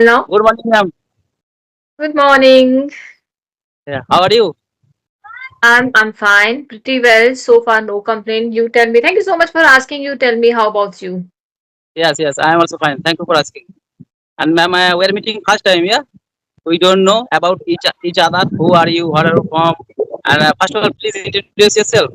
Hello. Good morning, ma'am. Good morning. Yeah. How are you? I'm fine, pretty well so far. No complaint. You tell me. Thank you so much for asking. You tell me how about you? Yes, I am also fine. Thank you for asking. And ma'am, we are meeting first time, yeah? We don't know about each other. Who are you? Where are you from? And first of all, please introduce yourself.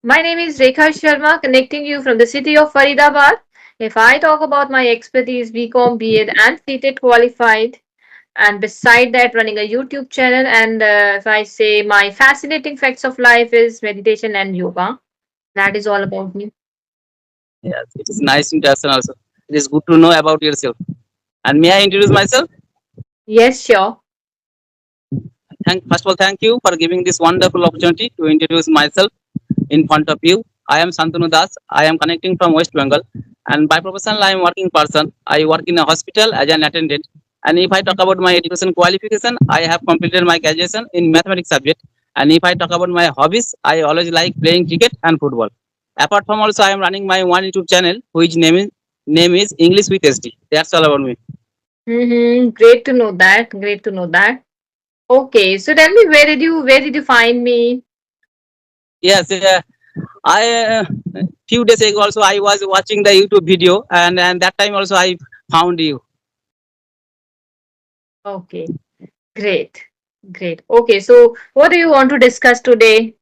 My name is Rekha Sharma, connecting you from the city of Faridabad. If I talk about my expertise, BCom, B.Ed, and CTET qualified, and beside that, running a YouTube channel. And if I say my fascinating facts of life is meditation and yoga, that is all about me. Yes, it is nice introduction also. It is good to know about yourself. And may I introduce myself? Yes, sure. First of all, thank you for giving this wonderful opportunity to introduce myself in front of you. I am Santanu Das. I am connecting from West Bengal, and by profession, I am working person. I work in a hospital as an attendant. And if I talk about my education qualification, I have completed my graduation in mathematics subject. And if I talk about my hobbies, I always like playing cricket and football. Apart from also, I am running my one YouTube channel, which name is English with SD. That's all about me. Great to know that. Great to know that. Okay, so tell me where did you find me? Yes, I few days ago also I was watching the YouTube video, and that time also I found you. Okay, great. Great. Okay, so what do you want to discuss today?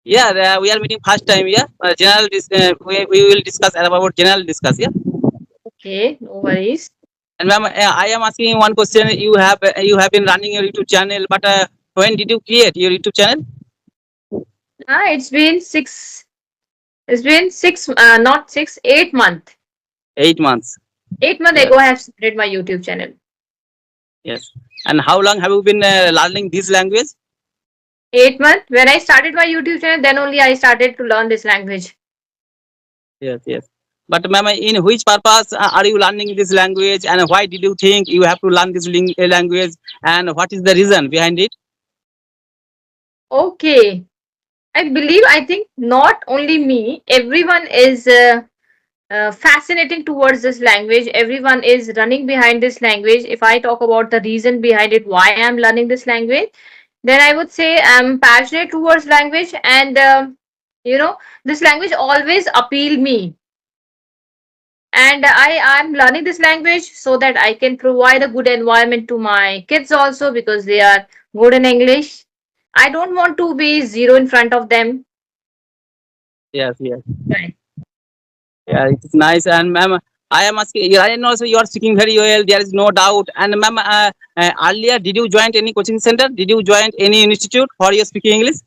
Yeah, we are meeting first time. Yeah, we will discuss about general discuss. Yeah, Okay, no worries. and ma'am, I am asking one question. You have been running your YouTube channel, but when did you create your YouTube channel? It's been six, not six, 8 months. 8 months. 8 months ago, I Yes, have started my YouTube channel. yes. And how long have you been learning this language? 8 months. When I started my YouTube channel, then only I started to learn this language. Yes. But ma'am, in which purpose are you learning this language, and why did you think you have to learn this language, and what is the reason behind it? Okay, I think not only me, everyone is fascinating towards this language. Everyone is running behind this language. If I talk about the reason behind it, why I'm learning this language, then I would say I'm passionate towards language, and you know, this language always appealed me. And I'm learning this language so that I can provide a good environment to my kids also because they are good in English. I don't want to be zero in front of them. Yes. Right. Yeah, it is nice. And ma'am, I am asking. I know also you are speaking very well. There is no doubt. And ma'am, earlier did you join any coaching center? Did you join any institute for your speaking English?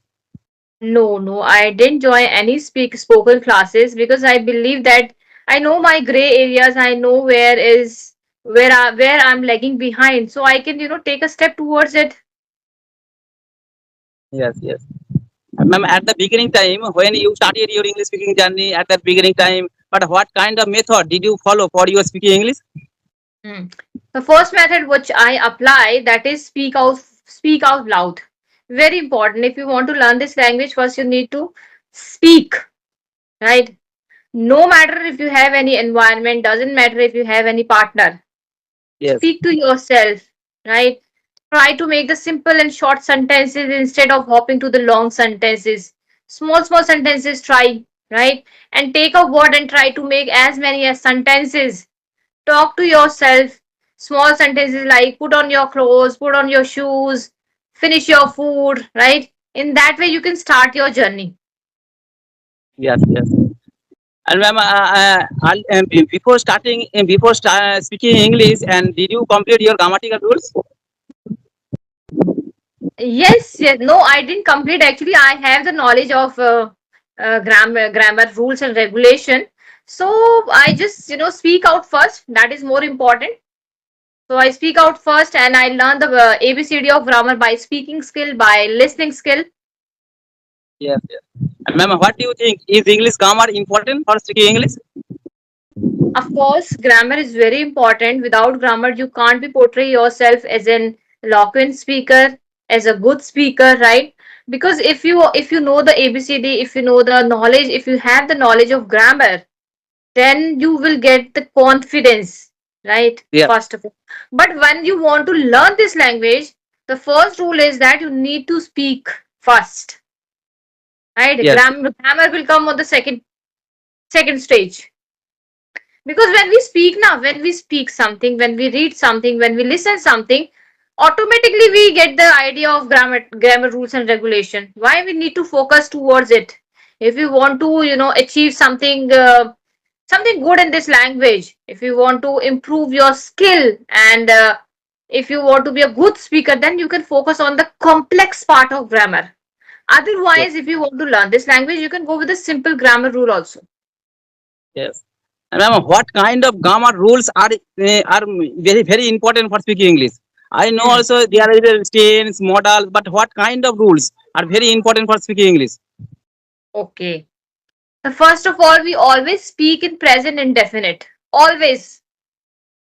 No, I didn't join any spoken classes because I believe that I know my gray areas. I know where I'm lagging behind, so I can take a step towards it. Yes. Ma'am, at the beginning time when you started your English speaking journey, at that beginning time, but what kind of method did you follow for your speaking English? Hmm. The first method which I apply, that is speak out loud. Very important. If you want to learn this language, first you need to speak, right? No matter if you have any environment, doesn't matter if you have any partner. Yes, Speak to yourself, right? Try to make the simple and short sentences instead of hopping to the long sentences. Small sentences, try, right? And take a word and try to make as many as sentences. Talk to yourself. Small sentences like put on your clothes, put on your shoes, finish your food, right? In that way, you can start your journey. yes. And ma'am, before speaking English, and did you complete your grammatical rules? Yes. No, I didn't complete. Actually, I have the knowledge of grammar rules and regulation. So I just speak out first. That is more important. So I speak out first, and I learn the ABCD of grammar by speaking skill, by listening skill. Yes. And ma'am, what do you think? Is English grammar important for speaking English? Of course, grammar is very important. Without grammar, you can't be portray yourself as an eloquent speaker, as a good speaker, right? Because if you know the ABCD, if you know the knowledge, if you have the knowledge of grammar, then you will get the confidence, right? Yeah. First of all. But when you want to learn this language, the first rule is that you need to speak first, right? Yes. Grammar will come on the second stage. Because when we speak now, when we speak something, when we read something, when we listen something, automatically we get the idea of grammar rules and regulation. Why we need to focus towards it? If you want to, achieve something good in this language, if you want to improve your skill, and if you want to be a good speaker, then you can focus on the complex part of grammar. Yes. Otherwise, if you want to learn this language, you can go with a simple grammar rule also. Yes. And ma'am, what kind of grammar rules are very very important for speaking English? I know Hmm. also there is tense, modal, but what kind of rules are very important for speaking English? Okay. So first of all, we always speak in present indefinite. Always,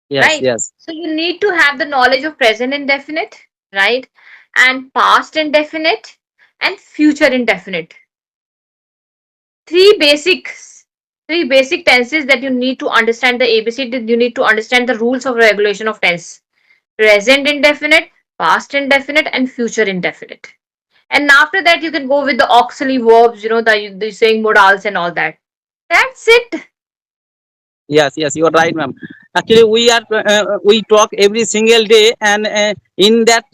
Yes. right? Yes. So you need to have the knowledge of present indefinite, right? And past indefinite and future indefinite. Three basics, three basic tenses that you need to understand the ABC, that you need to understand the rules of regulation of tense. Present indefinite, past indefinite, and future indefinite. And after that, you can go with the auxiliary verbs, the saying modals and all that. That's it. Yes, yes, you are right, ma'am. Actually, we talk every single day, and in that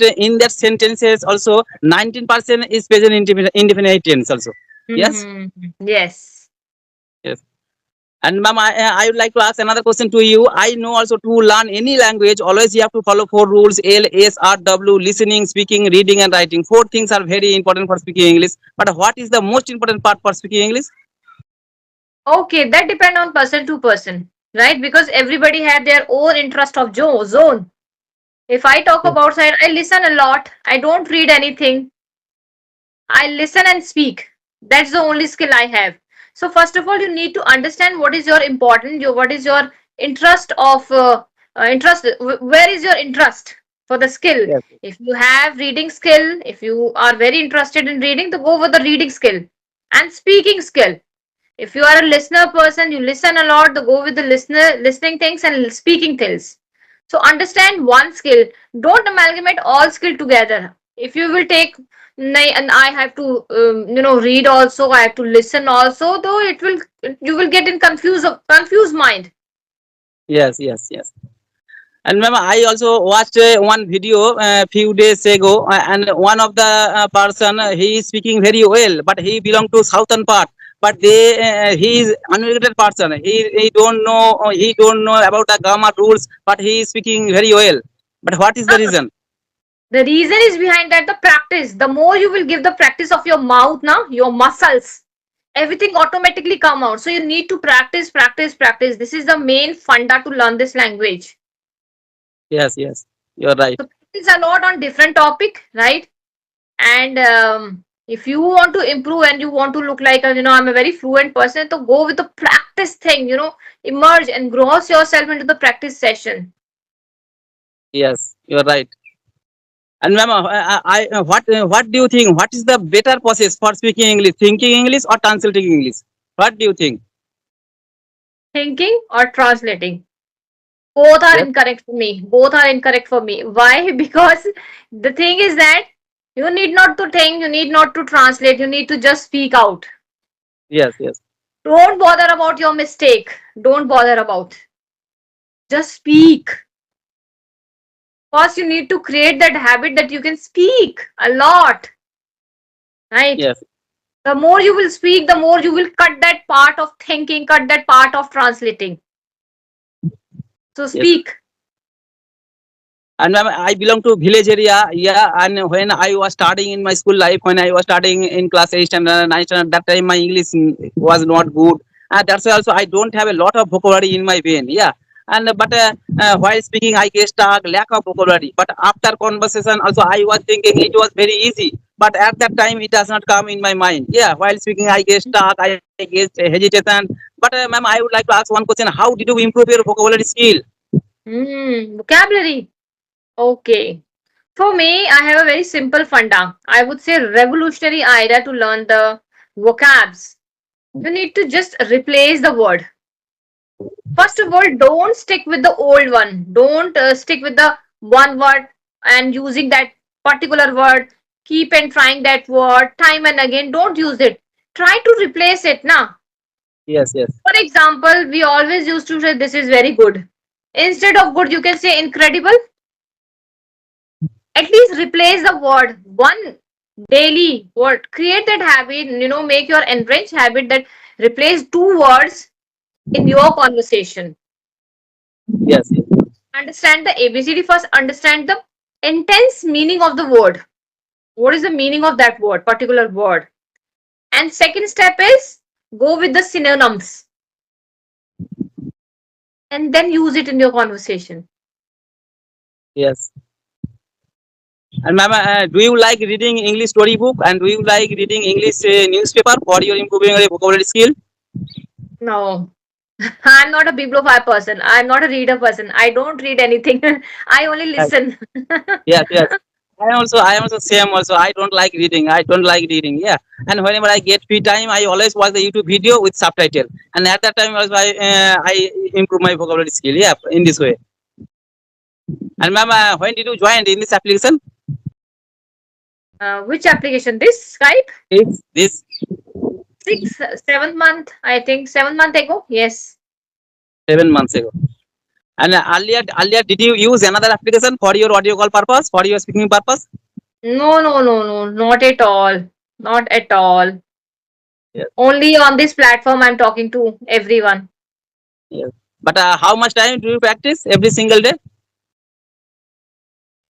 sentences also 19% is present indefinite tense also. Yes, Hmm. Yes. yes. And ma'am, I would like to ask another question to you. I know also to learn any language, always you have to follow four rules: L, S, R, W. Listening, speaking, reading, and writing. Four things are very important for speaking English. But what is the most important part for speaking English? Okay, that depend on person to person, right? Because everybody had their own interest of zone. If I talk Yes, about side, I listen a lot. I don't read anything. I listen and speak. That's the only skill I have. So first of all, you need to understand what is your important, what is your interest of interest. Where is your interest for the skill? yes, If you have reading skill, if you are very interested in reading, to go with the reading skill and speaking skill. If you are a listener person, you listen a lot, to go with the listening things and speaking things. So understand one skill. Don't amalgamate all skill together. If you will take and I have to read also, I have to listen also, though you will get in confused mind. yes, yes, yes. And ma'am, I also watched one video few days ago, and one of the person he is speaking very well, but he belong to southern part. But he is uneducated person. He don't know about the grammar rules, but he is speaking very well. But what is the Ah, reason? the reason is behind that the practice. The more you will give the practice of your mouth now, your muscles, everything automatically come out. So you need to practice, practice, practice. This is the main funda to learn this language. Yes, yes, you're right. So practice a lot on different topic, right? And if you want to improve and you want to look like I'm a very fluent person, so go with the practice thing. Emerge and gross yourself into the practice session. Yes, you're right. And ma'am, what do you think? What is the better process for speaking English? Thinking English or translating English? What do you think? Thinking or translating, both are Yes, incorrect for me. Both are incorrect for me. Why? Because the thing is that you need not to think, you need not to translate, you need to just speak out. yes, yes. Don't bother about your mistake. Don't bother about. Just speak. First, you need to create that habit that you can speak a lot, right? Yes, The more you will speak, the more you will cut that part of thinking, cut that part of translating. So yes. speak. And ma'am, I belong to village area. Yeah, and when I was studying in my school life, when I was studying in class 8 standard, 9 standard, that time my English was not good. And that's why also I don't have a lot of vocabulary in my brain. Yeah. And but while speaking, I get stuck, lack of vocabulary. But after conversation, also I was thinking it was very easy. But at that time, it does not come in my mind. Yeah, while speaking, I get stuck, I get hesitation. But ma'am, I would like to ask one question: how did you improve your vocabulary skill? Vocabulary. Okay. For me, I have a very simple funda. I would say revolutionary idea to learn the vocabs. You need to just replace the word. First of all, don't stick with the old one. Don't stick with the one word and using that particular word. Keep and trying that word time and again. Don't use it. Try to replace it now. Yes, yes, For example, we always used to say this is very good. Instead of good, you can say incredible. At least replace the word one daily word. Create that habit, make your enriched habit that replace two words in your conversation. yes, yes, Understand the ABCD first, understand the intense meaning of the word. What is the meaning of that word, particular word? And second step is go with the synonyms and then use it in your conversation. yes. And ma'am, do you like reading English storybook and do you like reading English newspaper for your improving your vocabulary skill? No, I'm not a bibliophile person. I'm not a reader person. I don't read anything. I only Yes, listen. yes, yes. I am also same also. I don't like reading. I don't like reading. Yeah. And whenever I get free time, I always watch the YouTube video with subtitle. And at that time also I improve my vocabulary skill. Yeah, in this way. And ma'am, when did you join in this application? Which application? This Skype? This 7th month, I think. 7 month ago. Yes. 7 months ago. And earlier, did you use another application for your audio call purpose, for your speaking purpose? No, no, no, no, not at all. Not at all. Yes, Only on this platform I'm talking to everyone. yes. But how much time do you practice every single day?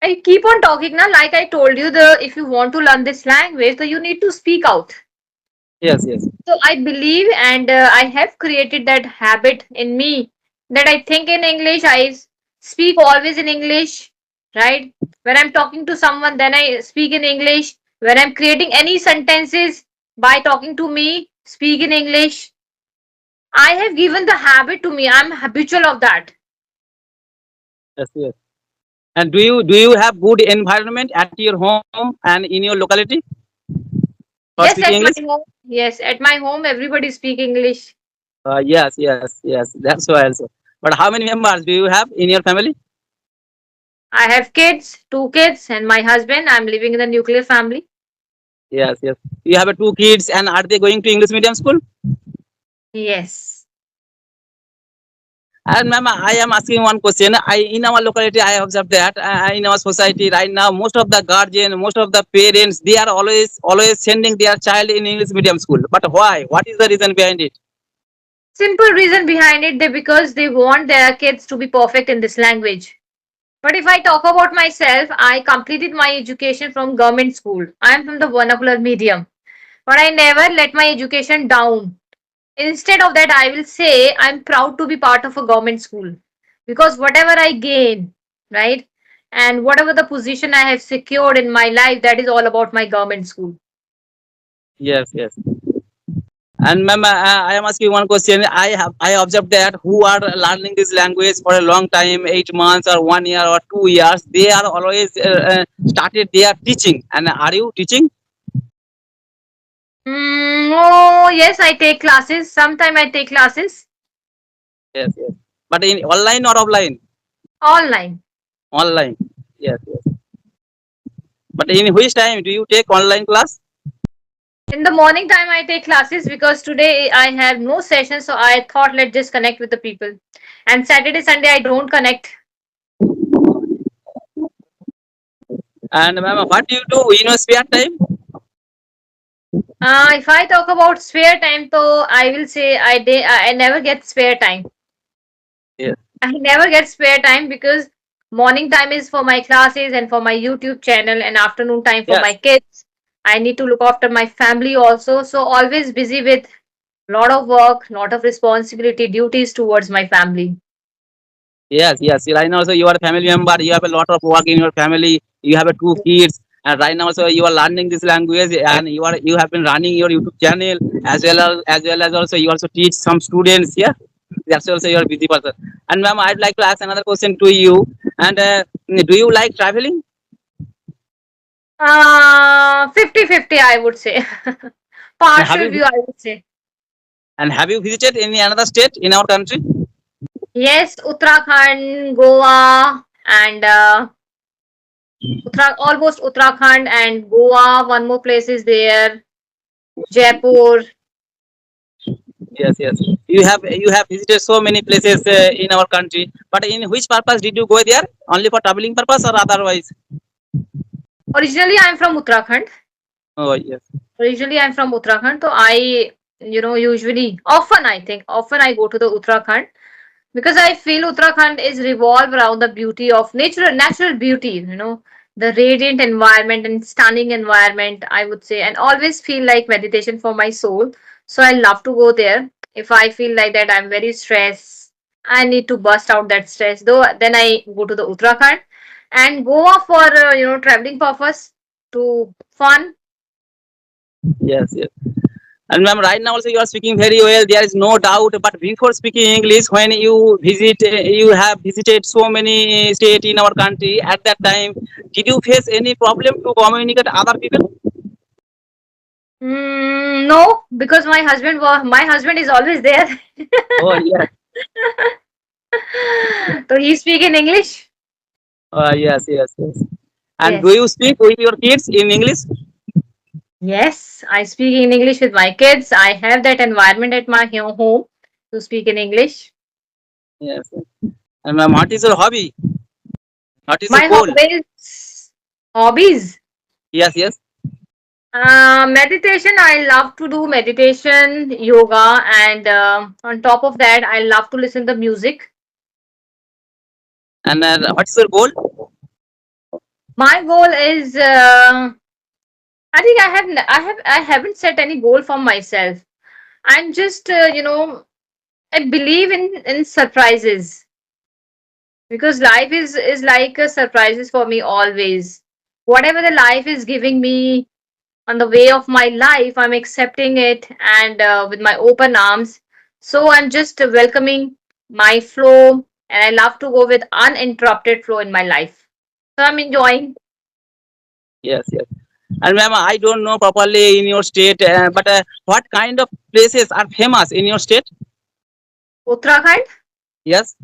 I keep on talking now. Like I told you, the if you want to learn this language, so you need to speak out. Yes, yes, So I believe and I have created that habit in me that I think in English, speak always in English, right? When I'm talking to someone, then I speak in English. When I'm creating any sentences by talking to me, speak in English. I have given the habit to me. I'm habitual of that. yes, yes. And do you have good environment at your home and in your locality for Yes, speaking at my English? home. Yes, at my home, everybody speak English. Yes, yes, yes. That's why also. But how many members do you have in your family? I have kids, two kids, and my husband. I'm living in a nuclear family. Yes, yes. You have two kids, and are they going to English medium school? Yes. And ma'am, I am asking one question. In our locality, I observed that in our society right now, most of the guardian, most of the parents, they are always sending their child in English medium school. But why? What is the reason behind it? Simple reason behind it, they because they want their kids to be perfect in this language. But if I talk about myself, I completed my education from government school. I am from the vernacular medium. But I never let my education down. Instead of that, I will say I'm proud to be part of a government school. Because whatever I gain, right? And whatever the position I have secured in my life, that is all about my government school. Yes, yes. And ma'am, I am asking one question. I observed that who are learning this language for a long time, 8 months or 1 year or 2 years, they are always started their teaching. And are you teaching? Oh, yes, I take classes. Sometime I take classes Yes, yes. But in online or offline? online. Online. Yes, yes. But in which time do you take online class? In the morning time, I take classes because today I have no session, so I thought let's just connect with the people. And Saturday, Sunday, I don't connect. And ma'am, what do you do in your spare time? If I talk about spare time, so I will say I never get spare time. Yes, I never get spare time because morning time is for my classes and for my YouTube channel, and afternoon time for my yes, kids. I need to look after my family also, so always busy with lot of work, lot of responsibility, duties towards my family. yes, yes. Right now, also you are a family member. You have a lot of work in your family. You have a two kids, and right now, also you are learning this language, and you have been running your YouTube channel as well as also you also teach some students. Yeah, that's also you are busy person. And ma'am, I'd like to ask another question to you. And do you like traveling? 50-50, I would say. And have Partial you view, I would say. and have you visited any another state in our country? Yes, Uttarakhand, Goa, and almost Uttarakhand and Goa. One more place is there, Jaipur. Yes, yes. You have visited so many places in our country, but in which purpose did you go there? Only for traveling purpose or otherwise? Originally, I'm from Uttarakhand. Oh yes, So I, usually, often I think, often I go to the Uttarakhand because I feel Uttarakhand is revolved around the beauty of natural beauty, the radiant environment and stunning environment, I would say, and always feel like meditation for my soul. So I love to go there. If I feel like that I'm very stressed, I need to bust out that stress. Though then I go to the Uttarakhand and Goa for traveling purpose to fun. yes, yes. And ma'am, right now also you are speaking very well. There is no doubt. But before speaking English, when you have visited so many states in our country. At that time, did you face any problem to communicate other people? No, because my husband is always there. Oh yes, So he speak in English. yes, yes, yes. And do Yes. you speak with your kids in English? Yes, I speak in English with my kids. I have that environment at my home to speak in English. Yes. And ma'am, what is your hobby? What is your My goal? hobbies. Yes, yes. Meditation. I love to do meditation, yoga, and on top of that, I love to listen to music. And what is your goal? My goal is, I think I haven't set any goal for myself. I'm just, I believe in surprises because life is like a surprises for me always. Whatever the life is giving me on the way of my life, I'm accepting it and with my open arms. So I'm just welcoming my flow, and I love to go with uninterrupted flow in my life. So I'm enjoying Yes, yes. And ma'am, I don't know properly in your state, but what kind of places are famous in your state? Uttarakhand. Yes,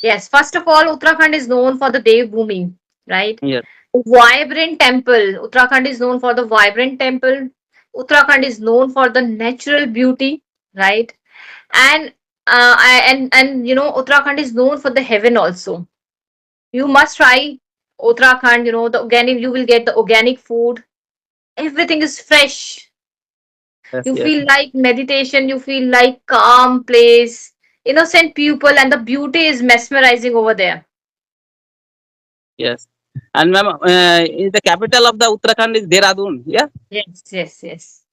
Yes, first of all, Uttarakhand is known for the Dev Bhumi, right? yes, Vibrant temple. Uttarakhand is known for the vibrant temple. Uttarakhand is known for the natural beauty, right? And Uttarakhand is known for the heaven also. You must try Uttarakhand. The organic. You will get the organic food. Everything is fresh. yes, You yes, feel like meditation. You feel like calm place, innocent people, and the beauty is mesmerizing over there. yes. And ma'am, is the capital of the Uttarakhand is Dehradun. Yeah. Yes, yes, yes.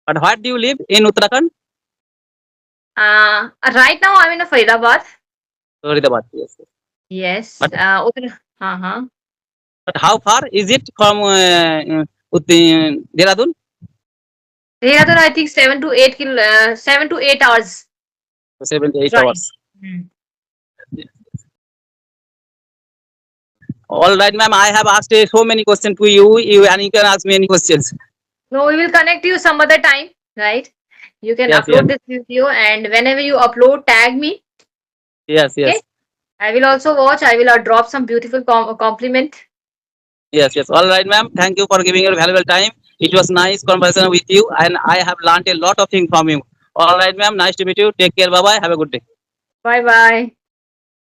But what do you live in Uttarakhand? Right now I'm in a Faridabad. Faridabad. Yes. Yes. Yes. But Uh-huh. how far is it from Dehradun? Dehradun, I think 7 to 8 hours 7 to 8 hours. drive. Hmm. All right, ma'am. I have asked so many questions to you, and you can ask me any questions. No, we will connect you some other time, right? You can Yes, yes, upload this video, and whenever you upload, tag me. yes, Okay. yes, I will also watch. I will drop some beautiful compliment. yes, yes. All right, ma'am. Thank you for giving your valuable time. It was nice conversation with you, and I have learned a lot of things from you. All right, ma'am. Nice to meet you. Take care. Bye bye. Have a good day. Bye bye.